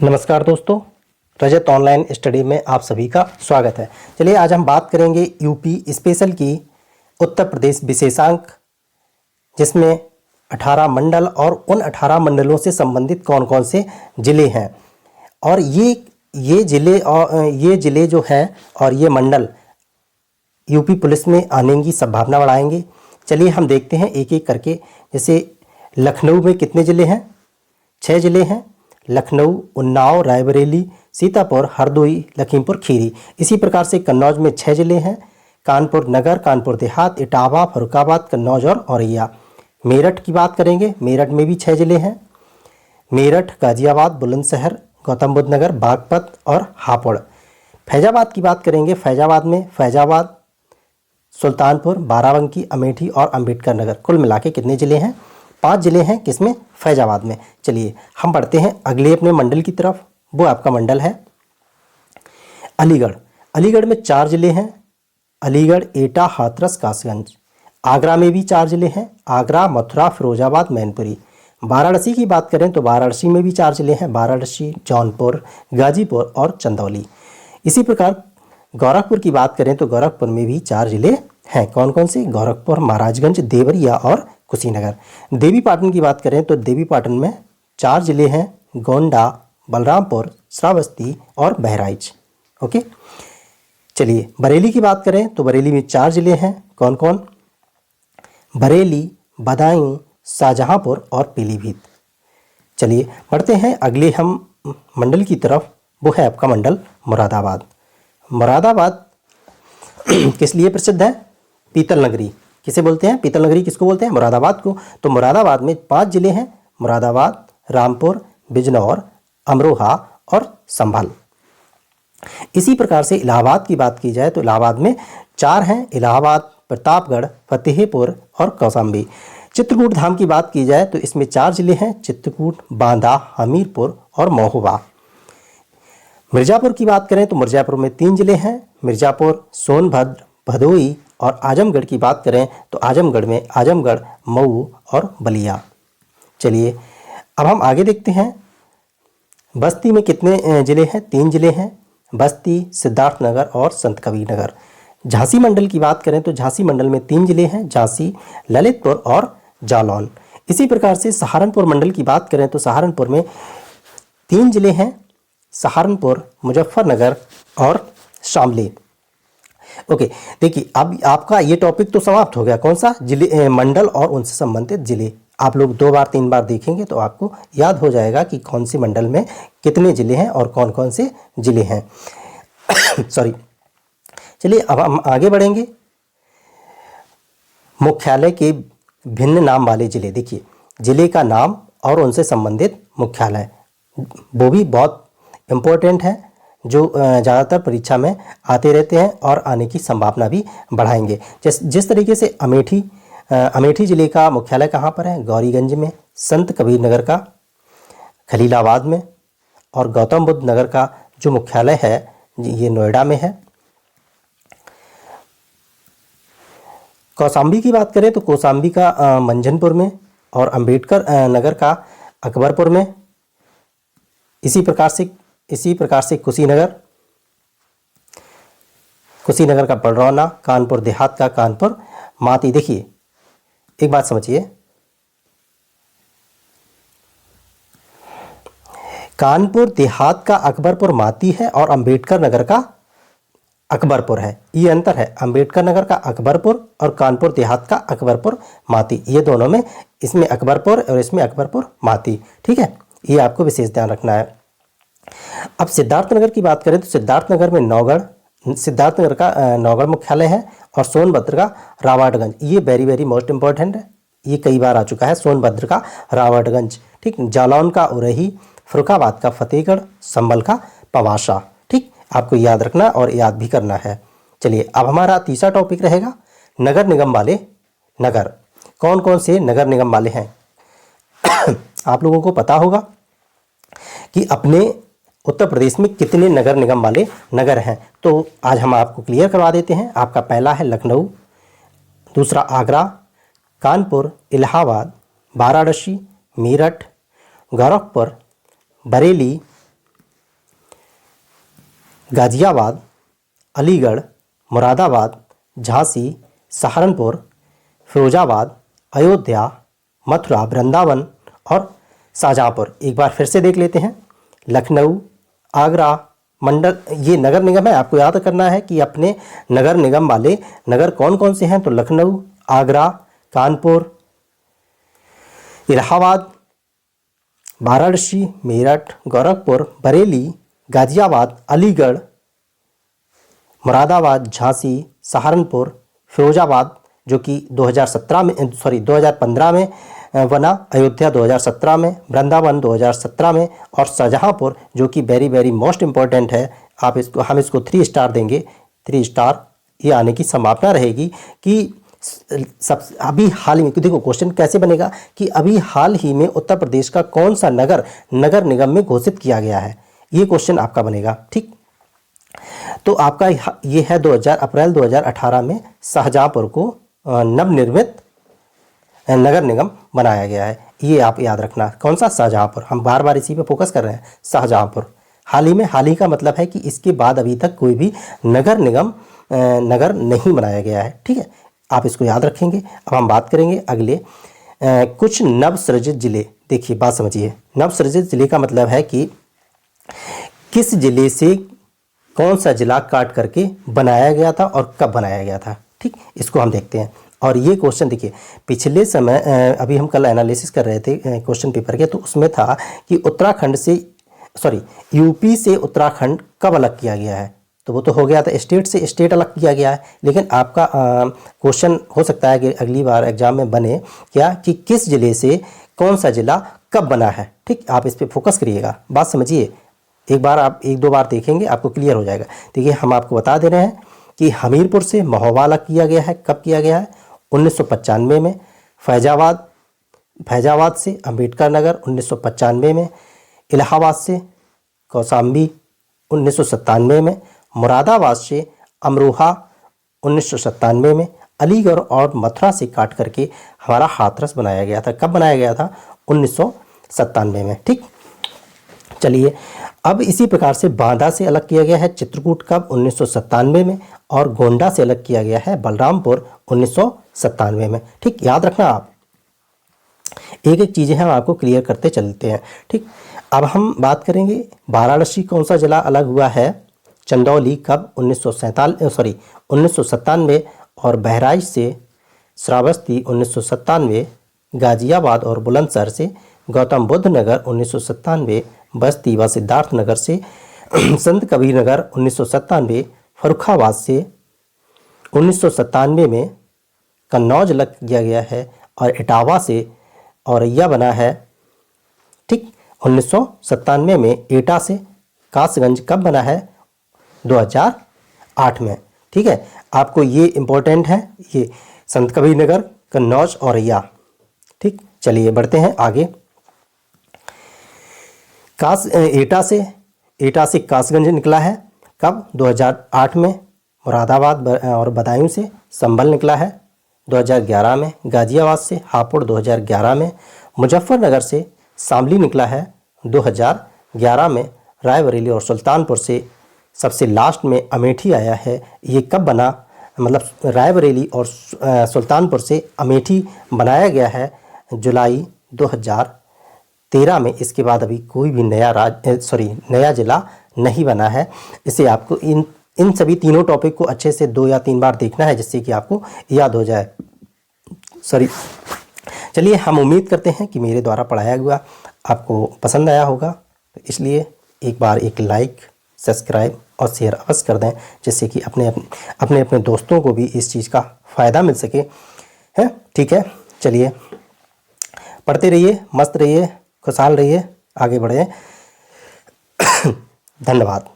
नमस्कार दोस्तों, रजत online study में आप सभी का स्वागत है। चलिए आज हम बात करेंगे यूपी स्पेशल की उत्तर प्रदेश विशेषांक, जिसमें 18 मंडल और उन 18 मंडलों से संबंधित कौन कौन से ज़िले हैं और ये ज़िले जो हैं और ये मंडल यूपी पुलिस में आने की संभावना बढ़ाएंगे। चलिए हम देखते हैं एक एक करके। जैसे लखनऊ में कितने ज़िले हैं? 6 ज़िले हैं। लखनऊ, उन्नाव, रायबरेली, सीतापुर, हरदोई, लखीमपुर खीरी। इसी प्रकार से कन्नौज में 6 ज़िले हैं। कानपुर नगर, कानपुर देहात, इटावा, फर्रुखाबाद, कन्नौज और औरैया। मेरठ की बात करेंगे, मेरठ में भी 6 ज़िले हैं। मेरठ, गाजियाबाद, बुलंदशहर, गौतम बुद्ध नगर, बागपत और हापुड़। फैजाबाद की बात करेंगे, फैजाबाद में फैजाबाद, सुल्तानपुर, बाराबंकी, अमेठी और अंबेडकर नगर। कुल मिला के कितने ज़िले हैं? 5 ज़िले हैं। किसमें? फैजाबाद में। चलिए हम बढ़ते हैं अगले अपने मंडल की तरफ। वो आपका मंडल है अलीगढ़। अलीगढ़ में 4 ज़िले हैं। अलीगढ़, एटा, हाथरस, कासगंज। आगरा में भी 4 ज़िले हैं। आगरा, मथुरा, फिरोजाबाद, मैनपुरी। वाराणसी की बात करें तो वाराणसी में भी 4 ज़िले हैं। वाराणसी, जौनपुर, गाजीपुर और चंदौली। इसी प्रकार गोरखपुर की बात करें तो गोरखपुर में भी 4 ज़िले हैं। कौन कौन से? गोरखपुर, महाराजगंज, देवरिया और कुशीनगर। देवीपाटन की बात करें तो देवीपाटन में 4 ज़िले हैं। गोंडा, बलरामपुर, श्रावस्ती और बहराइच। ओके, चलिए बरेली की बात करें तो बरेली में 4 ज़िले हैं। कौन कौन? बरेली, बदायूं, शाहजहांपुर और पीलीभीत। चलिए बढ़ते हैं अगले हम मंडल की तरफ। वो है आपका मंडल मुरादाबाद। मुरादाबाद किस लिए प्रसिद्ध है? पीतल नगरी। किसे बोलते हैं? पीतल नगरी किसको बोलते हैं? मुरादाबाद को। तो मुरादाबाद में 5 ज़िले हैं। मुरादाबाद, रामपुर, बिजनौर, अमरोहा और संभल। इसी प्रकार से इलाहाबाद की बात की जाए तो इलाहाबाद में 4 हैं। इलाहाबाद, प्रतापगढ़, फतेहपुर और कौशाम्बी। चित्रकूट धाम की बात की जाए तो इसमें 4 ज़िले हैं। चित्रकूट, बांदा, हमीरपुर और महोबा। मिर्ज़ापुर की बात करें तो मिर्ज़ापुर में 3 ज़िले हैं। मिर्ज़ापुर, सोनभद्र, भदोई और आजमगढ़ की बात करें तो आजमगढ़ में आजमगढ़, मऊ और बलिया। चलिए अब हम आगे देखते हैं। बस्ती में कितने ज़िले हैं? 3 ज़िले हैं। बस्ती, सिद्धार्थनगर और संत कबीर नगर। झांसी मंडल की बात करें तो झांसी मंडल में 3 ज़िले हैं। झांसी, ललितपुर और जालौन। इसी प्रकार से सहारनपुर मंडल की बात करें तो सहारनपुर में 3 ज़िले हैं। सहारनपुर, मुजफ्फरनगर और शामली। ओके, देखिए अब आपका ये टॉपिक तो समाप्त हो गया। कौन सा? जिले, मंडल और उनसे संबंधित ज़िले। आप लोग 2 बार 3 बार देखेंगे तो आपको याद हो जाएगा कि कौन से मंडल में कितने ज़िले हैं और कौन कौन से ज़िले हैं। सॉरी। चलिए अब हम आगे बढ़ेंगे। मुख्यालय के भिन्न नाम वाले ज़िले। देखिए ज़िले का नाम और उनसे संबंधित मुख्यालय, वो भी बहुत इम्पोर्टेंट है, जो ज़्यादातर परीक्षा में आते रहते हैं और आने की संभावना भी बढ़ाएंगे। जिस तरीके से अमेठी ज़िले का मुख्यालय कहाँ पर है? गौरीगंज में। संत कबीर नगर का खलीलाबाद में। और गौतम बुद्ध नगर का जो मुख्यालय है ये नोएडा में है। कौशाम्बी की बात करें तो कौशाम्बी का मंझनपुर में और अंबेडकर नगर का अकबरपुर में। इसी प्रकार से कुशीनगर का पडरौना, कानपुर देहात का कानपुर माती। देखिए एक बात समझिए, कानपुर देहात का अकबरपुर माती है और अंबेडकर नगर का अकबरपुर है। ये अंतर है, अंबेडकर नगर का अकबरपुर और कानपुर देहात का अकबरपुर माती। ये दोनों में, इसमें अकबरपुर और इसमें अकबरपुर माती। ठीक है, ये आपको विशेष ध्यान रखना है। अब सिद्धार्थनगर की बात करें तो सिद्धार्थनगर में सिद्धार्थनगर का नौगढ़ मुख्यालय है और सोनभद्र का रावटगंज। ये वेरी वेरी मोस्ट इंपॉर्टेंट है, ये कई बार आ चुका है। सोनभद्र का रावटगंज। ठीक, जालौन का उरही, फर्रुखाबाद का फतेहगढ़, संभल का पवासा। ठीक, आपको याद रखना और याद भी करना है। चलिए अब हमारा तीसरा टॉपिक रहेगा नगर निगम वाले नगर। कौन कौन से नगर निगम वाले हैं? आप लोगों को पता होगा कि अपने उत्तर प्रदेश में कितने नगर निगम वाले नगर हैं, तो आज हम आपको क्लियर करवा देते हैं। आपका पहला है लखनऊ, दूसरा आगरा, कानपुर, इलाहाबाद, वाराणसी, मेरठ, गोरखपुर, बरेली, गाजियाबाद, अलीगढ़, मुरादाबाद, झांसी, सहारनपुर, फिरोजाबाद, अयोध्या, मथुरा, वृंदावन और शाहजहाँपुर। एक बार फिर से देख लेते हैं। लखनऊ, आगरा, मंडल, ये नगर निगम है। आपको याद करना है कि अपने नगर निगम वाले नगर कौन कौन से हैं, तो लखनऊ, आगरा, कानपुर, इलाहाबाद, वाराणसी, मेरठ, गोरखपुर, बरेली, गाजियाबाद, अलीगढ़, मुरादाबाद, झांसी, सहारनपुर, फिरोजाबाद जो कि 2015 में बना, अयोध्या 2017 में, वृंदावन 2017 में और शाहजहाँपुर जो कि वेरी वेरी मोस्ट इम्पॉर्टेंट है। हम इसको 3 स्टार देंगे, 3 स्टार ये आने की संभावना रहेगी कि सब अभी हाल ही में, देखो क्वेश्चन कैसे बनेगा कि अभी हाल ही में उत्तर प्रदेश का कौन सा नगर नगर निगम में घोषित किया गया है, ये क्वेश्चन आपका बनेगा। ठीक, तो आपका ये है अप्रैल 2018 में शाहजहाँपुर को नवनिर्मित नगर निगम बनाया गया है। ये आप याद रखना, कौन सा, शाहजहाँपुर। हम बार बार इसी पे फोकस कर रहे हैं, शाहजहाँपुर। हाल ही का मतलब है कि इसके बाद अभी तक कोई भी नगर निगम नगर नहीं बनाया गया है। ठीक है, आप इसको याद रखेंगे। अब हम बात करेंगे अगले कुछ नवसृजित जिले। देखिए बात समझिए, नवसृजित जिले का मतलब है कि किस जिले से कौन सा जिला काट करके बनाया गया था और कब बनाया गया था। ठीक, इसको हम देखते हैं। और ये क्वेश्चन देखिए, पिछले समय अभी हम कल एनालिसिस कर रहे थे क्वेश्चन पेपर के, तो उसमें था कि उत्तराखंड से यूपी से उत्तराखंड कब अलग किया गया है, तो वो तो हो गया था, स्टेट से स्टेट अलग किया गया है। लेकिन आपका क्वेश्चन हो सकता है कि अगली बार एग्जाम में बने क्या कि किस जिले से कौन सा जिला कब बना है। ठीक, आप इस पर फोकस करिएगा, बात समझिए। एक बार आप 1-2 बार देखेंगे आपको क्लियर हो जाएगा। देखिए हम आपको बता दे रहे हैं कि हमीरपुर से महोबा अलग किया गया है, कब किया गया है, 1995 में। फैजाबाद से अम्बेडकर नगर 1995 में। इलाहाबाद से कौशाम्बी 1997 में। मुरादाबाद से अमरोहा 1997 में। अलीगढ़ और मथुरा से काट करके हमारा हाथरस बनाया गया था। कब बनाया गया था, 1997 में। ठीक, चलिए अब इसी प्रकार से बांदा से अलग किया गया है चित्रकूट, कब, 1997 में। और गोंडा से अलग किया गया है बलरामपुर 1997 में। ठीक, याद रखना आप, एक एक चीज़ें हम आपको क्लियर करते चलते हैं। ठीक, अब हम बात करेंगे वाराणसी कौन सा जिला अलग हुआ है, चंदौली, कब, 1997। और बहराइच से श्रावस्ती 1997। गाजियाबाद और बुलंदशहर से गौतम बुद्ध नगर 1997। बस्ती व सिद्धार्थ नगर से संत कबीर नगर 1997। फर्रुखाबाद से 1997 में कन्नौज अलग किया गया है। और इटावा से औरैया बना है। ठीक, 1997 में। एटा से कासगंज कब बना है, 2008 में। ठीक है, आपको ये इम्पोर्टेंट है, ये संत कबीर नगर, कन्नौज, औरैया। ठीक, चलिए बढ़ते हैं आगे। एटा से कासगंज निकला है, कब, 2008 में। मुरादाबाद और बदायूं से संभल निकला है 2011 में। गाजियाबाद से हापुड़ 2011 में। मुजफ्फरनगर से शामली निकला है 2011 में। रायबरेली और सुल्तानपुर से सबसे लास्ट में अमेठी आया है। ये कब बना, मतलब रायबरेली और सुल्तानपुर से अमेठी बनाया गया है जुलाई 2013 में। इसके बाद अभी कोई भी नया जिला नहीं बना है। इसे आपको इन सभी तीनों टॉपिक को अच्छे से 2 या 3 बार देखना है, जिससे कि आपको याद हो जाए। चलिए, हम उम्मीद करते हैं कि मेरे द्वारा पढ़ाया हुआ आपको पसंद आया होगा, तो इसलिए एक बार एक लाइक, सब्सक्राइब और शेयर अवश्य कर दें, जिससे कि अपने दोस्तों को भी इस चीज़ का फ़ायदा मिल सके। है, ठीक है, चलिए पढ़ते रहिए, मस्त रहिए, खुशहाल रहिए, आगे बढ़ें। धन्यवाद।